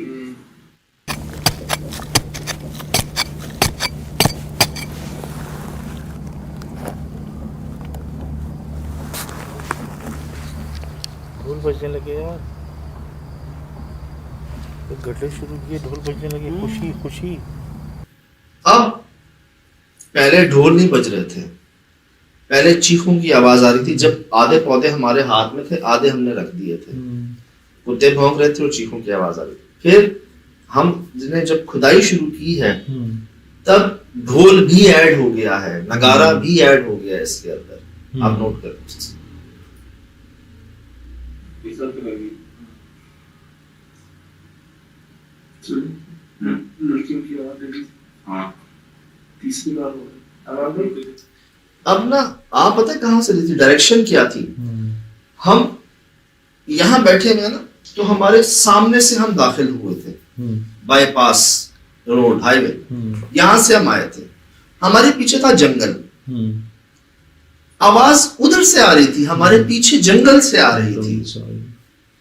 ढोल बजने लगे यार, गड्ढे शुरू किए, ढोल बजने लगे, खुशी खुशी। अब पहले ढोल नहीं बज रहे थे, पहले चीखों की आवाज आ रही थी। जब आधे पौधे हमारे हाथ में थे, आधे हमने रख दिए थे, कुत्ते भौंक रहे थे और चीखों की आवाज आ रही थी। फिर हमने जब खुदाई शुरू की है तब ढोल भी ऐड हो गया है, नगारा भी ऐड हो गया है इसके अंदर। आप नोट करें। लड़कियों की आवाज। हाँ, तीसरी बार हो गई। अब ना आप पता है कहाँ से रही थी, डायरेक्शन क्या थी? हम यहाँ बैठे हुए ना, तो हमारे सामने से हम दाखिल हुए थे, बाईपास रोड हाईवे, यहाँ से हम आए थे। हमारे पीछे था जंगल, आवाज उधर से आ रही थी, हमारे पीछे जंगल से आ रही थी।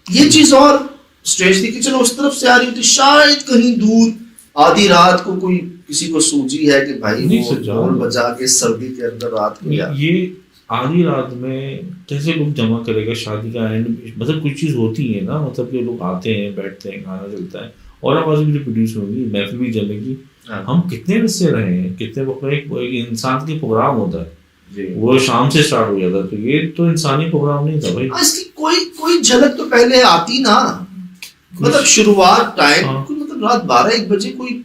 ये चीज और स्ट्रेंज थी कि चलो उस तरफ से आ रही थी, शायद कहीं दूर आधी रात को कोई किसी को सूझी है कि भाई वो ढोल बजा के सर्दी के अंदर रात को गया। ये आधी रात में कैसे लोग जमा करेगा शादी का एंड, मतलब कुछ चीज होती है ना, मतलब कि लोग आते हैं, बैठते हैं, खाना चलता है और आवाज भी प्रोड्यूस होगी, महफिल भी जमेगी। हम कितने बजे रहे हैं, कितने वक्त में एक इंसान की प्रोग्राम होता है, वो शाम से स्टार्ट हो जाता है, तो ये तो इंसानी प्रोग्राम नहीं था भाई। इसकी कोई झलक तो पहले आती ना, मतलब शुरुआत टाइम मतलब रात 12-1 बजे कोई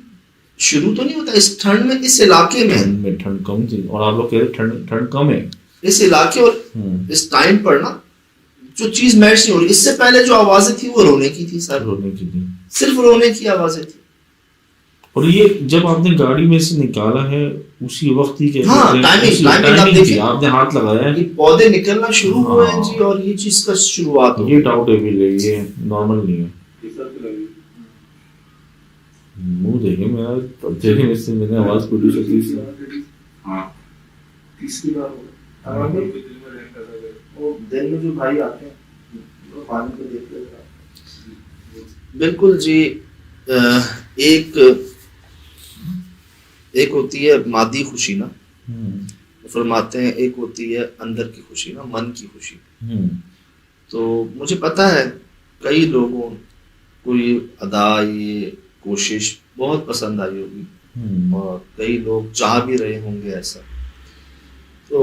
शुरू तो नहीं होता इस ठंड में, इस इलाके में ठंड कम थी और आप लोग कह रहे ठंड कम है इस इलाके और इस टाइम पर ना, जो चीज मैच नहीं हो रही। इससे पहले जो आवाजें थी वो रोने की थी सर, रोने की थी, सिर्फ रोने की आवाजें थी। और ये जब आपने गाड़ी में से निकाला है उसी वक्त ही टाइमिंग थी, आपने हाथ लगाया है, पौधे निकलना शुरू हुए हैं जी, और ये चीज का शुरुआत हो। ये डाउट है, ये नॉर्मल नहीं है। मुंह देखे मेरा, देखे में मैंने आवाज प्रोड्यूस होती थी। हाँ, तीसरी बार हो गई। वो दिन में जो भाई आते हैं वो पानी को देखते हैं। बिल्कुल जी। एक होती है मादी खुशी ना, फरमाते हैं, एक होती है अंदर की खुशी ना, मन की खुशी। तो मुझे पता है कई लोगों को ये अदा, ये कोशिश बहुत पसंद आई होगी और कई लोग चाह भी रहे होंगे ऐसा। तो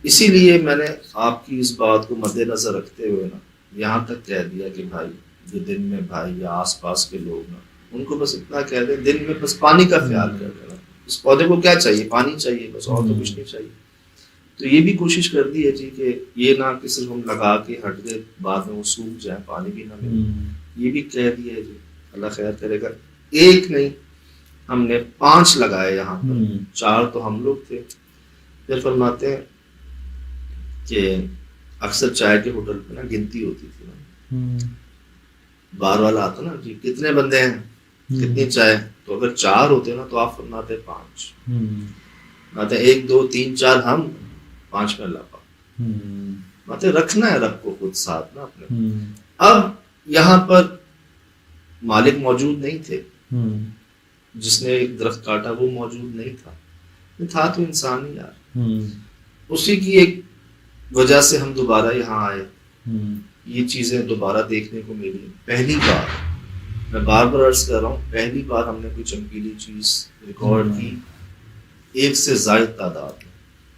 इसीलिए मैंने आपकी इस बात को मद्देनजर रखते हुए ना यहाँ तक कह दिया कि भाई जो दिन में भाई या आसपास के लोग ना, उनको बस इतना कह दे दिन में बस पानी का ख्याल कर लेना। इस पौधे को क्या चाहिए? पानी चाहिए बस, और तो कुछ नहीं चाहिए। तो ये भी कोशिश कर दी है जी कि ये ना कि सिर्फ हम लगा के हट गए, बाद में वो सूख जाए, पानी भी ना मिले। ये भी कह दिया है जी, अल्लाह खैर करेगा। एक नहीं, हमने 5 लगाए यहाँ पर, 4 तो हम लोग थे। फिर फरमाते हैं कि अक्सर चाय के होटल पे ना गिनती होती थी ना, बार वाला आता ना जी कितने बंदे हैं, कितनी चाय, तो अगर 4 होते ना तो आप फरमाते 5, आते 1 2 3 4 हम 5 में अल्लाह बातें रखना है रब को खुद साथ ना अपने। अब यहाँ पर मालिक मौजूद नहीं थे, जिसने एक दरख्त काटा वो मौजूद नहीं था तो इंसान ही यार। उसी की एक वजह से हम दोबारा यहाँ आए, ये चीजें दोबारा देखने को मिली। पहली बार, मैं बार बार अर्ज कर रहा हूँ, पहली बार हमने कोई चमकीली चीज रिकॉर्ड की 1 से ज़ायद तादाद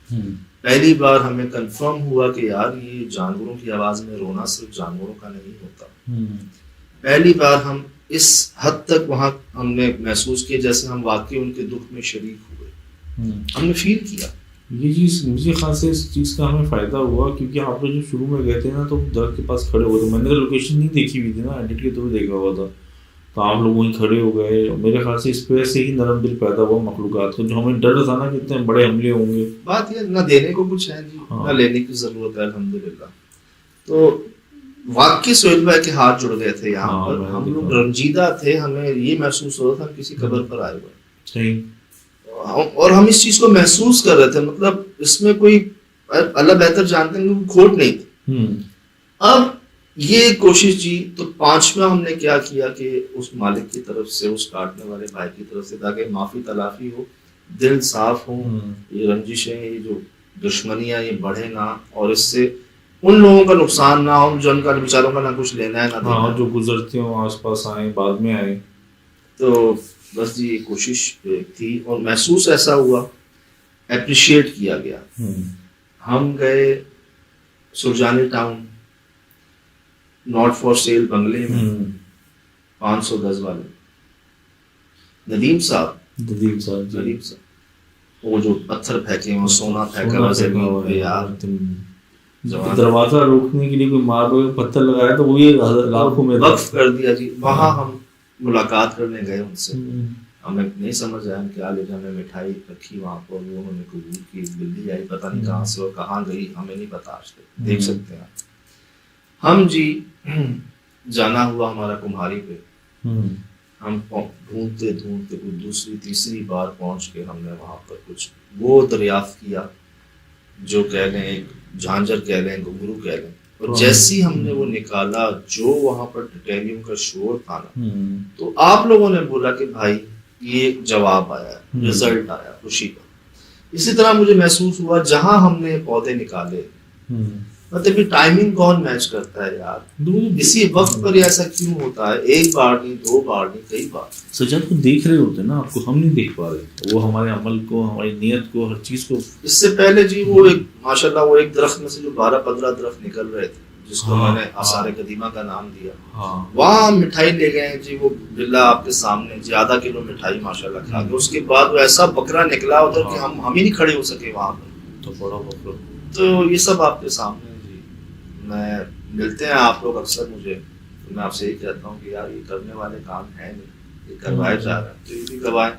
में। पहली बार हमें कंफर्म हुआ कि यार ये जानवरों की आवाज में रोना सिर्फ जानवरों का नहीं होता। पहली बार हम इस हद तक वहां हमने महसूस किया जैसे हम वाकई उनके दुख में शरीक हुए, हमने फील किया। ये चीज़ मुझे ख्याल से इस चीज़ का हमें फ़ायदा हुआ, क्योंकि आप लोग जब शुरू में गए थे ना तो दरख्त के पास खड़े हुए थे। मैंने लोकेशन नहीं देखी हुई थी ना, एडिट के थ्रू देखा हुआ था, तो आप लोग वहीं खड़े हो गए। मेरे ख्याल से इस वजह से ही नरम दिल पैदा हुआ मखलूक़ात को, जो हमें डर था ना कि इतने बड़े हमले होंगे। बात ये ना देने को कुछ है जी, ना लेने की ज़रूरत है अल्हम्दुलिल्लाह। तो वाकई सोहेल भाई के हाथ जुड़ गए थे यहाँ पर, हम लोग रंजीदा थे, हमें ये महसूस हो रहा था किसी कब्र पर आए हुए। सही। और हम इस चीज को महसूस कर रहे थे, मतलब इसमें कोई अल्लाह बेहतर जानते हैं कि खोट नहीं थी। अब ये कोशिश जी, तो पांचवा हमने क्या किया कि उस मालिक की तरफ से, उस काटने वाले भाई की तरफ से, ताकि माफी तलाफी हो, दिल साफ हो, ये रंजिशें, ये जो दुश्मनियां ये बढ़े ना, और इससे उन लोगों का नुकसान ना हो जो उनका बेचारों का ना कुछ लेना है ना देना। हाँ, जो गुजरते हो आसपास आए, बाद में आए। तो बस जी ये कोशिश थी, और महसूस ऐसा हुआ, एप्रिशिएट किया गया। हम गए Surjani town, not for sale बंगले में, 500 गज वाले नदीम साहब, वो जो पत्थर फेंके, वो सोना फेंका हुआ जमीन पे यार, दरवाजा रोकने के लिए कोई मार पत्थर लगाया तो वो ये लाखों में वक्फ कर दिया जी। वहां हम मुलाकात करने गए उनसे, हमें नहीं समझ आया क्या, लेकिन हमें मिठाई रखी वहां पर, वो उन्होंने कबूल की। बिल्ली आई पता नहीं कहाँ से और कहाँ गई, हमें नहीं पता आज तक, देख सकते हैं हम जी। जाना हुआ हमारा कुम्हारी पे, हम ढूंढते ढूंढते दूसरी तीसरी बार पहुंच के हमने वहां पर कुछ वो दरियाफ्त किया, जो कह लें एक झांझर कह लें, घुंघरू कह लें। और जैसी हमने वो निकाला, जो वहां पर टाइटेनियम का शोर था ना, तो आप लोगों ने बोला कि भाई ये जवाब आया, रिजल्ट आया खुशी का। इसी तरह मुझे महसूस हुआ जहां हमने पौधे निकाले, मतलब ये टाइमिंग कौन मैच करता है यार, इसी वक्त पर ऐसा क्यों होता है, एक बार नहीं, दो बार नहीं, कई बार। सज्जाद को देख रहे होते ना, आपको हम नहीं देख पा रहे, वो हमारे अमल को, हमारी नियत को, हर चीज को। इससे पहले जी वो एक माशाल्लाह वो एक दरख्त में से जो 12-15 दरख्त निकल रहे थे, जिसको मैंने आसार कदीमा का नाम दिया, वहाँ मिठाई ले गए जी, वो बिल्ला आपके सामने जी, आधा किलो मिठाई माशाल्लाह खा गए। उसके बाद वो ऐसा बकरा निकला उधर कि हम ही नहीं खड़े हो सके वहाँ पर, तो बड़ा बकरा। तो ये सब आपके सामने जी, मैं मिलते हैं आप लोग अक्सर मुझे, तो मैं आपसे यही कहता हूँ कि यार ये करने वाले काम है नहीं, ये करवाए जा रहे हैं, तो ये भी करवाएं।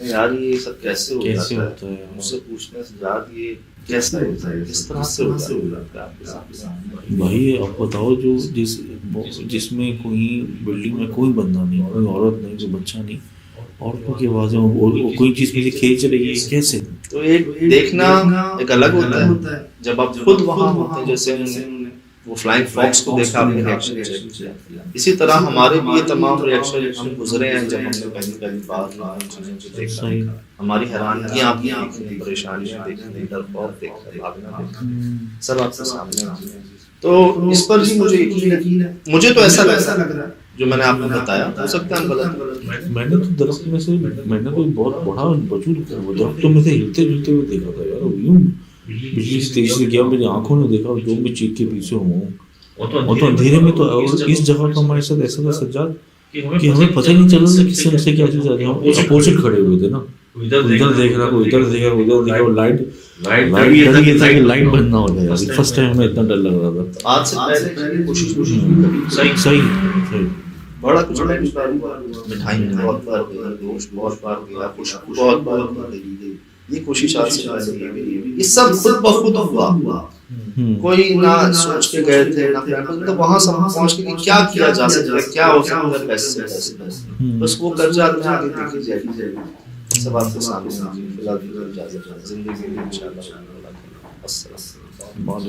यार ये सब कैसे हो जाता है, मुझसे पूछने से ज़्यादा ये कैसे होता है, किस तरह से हो जाता है आपके साथ। भाई आप बताओ, जो जिसमें कोई बिल्डिंग में कोई बंदा नहीं, कोई औरत नहीं, कोई बच्चा नहीं, औरतों की आवाज़ें, कोई चीज़ मुझे खींच रही है, कैसे? तो एक देखना एक अलग होता है, जब आप खुद वहाँ होते हैं, जैसे वो फ्लाइंग फॉक्स को देखा, आपने रिएक्शन चेक किया, इसी तरह हमारे भी ये तमाम रिएक्शन हम गुजरे हैं जब हमने पहली बार चीज़ों को देखा, हमारी हैरानियाँ भी देखी, परेशानियाँ देखी, डरपोक देखा, भागना देखा, सब आपके सामने हैं। तो इस पर भी मुझे यकीन है, मुझे तो ऐसा लग रहा है जो मैंने आपको बताया, हो सकता है गलत। मैंने तो दरख्त में से, मैंने कोई बहुत बड़ा वजूद दरख्तों में से हिलते जुलते हुए देखा था यार, यूं बिजली से तेजी से गया, मेरी आंखों ने देखा, जो भी चीख के पीछे हूँ, और तो अंधेरे में। तो इस जगह तो हमारे साथ ऐसा था सज्जाद कि हमें पता ही नहीं चल रहा किससे हमसे क्या चीज़ आ रही है, हम अपोजिट खड़े हुए थे ना, इधर देख रहा, कोई इधर देख रहा, उधर देख रहा, लाइट बंद ना हो जाए यार, फर्स्ट टाइम हमें इतना डर लग रहा था। आज से पहले कोशिश सही बड़ा कुछ मिठाई बहुत बार गई, दोस्त बहुत बार गया, खुशबू बहुत बार गई, ये कोशिश आज से पहले, ये सब खुद ब खुद हुआ, कोई ना सोच के गए थे ना प्लान, तो वहां सब पहुंच के क्या किया जा सकता है, क्या हो सकता है, पैसे बस वो कर जाते हैं, आगे देखी जाएगी, सब आपके सामने। फिलहाल जिंदगी में इंशाल्लाह। अस्सलाम।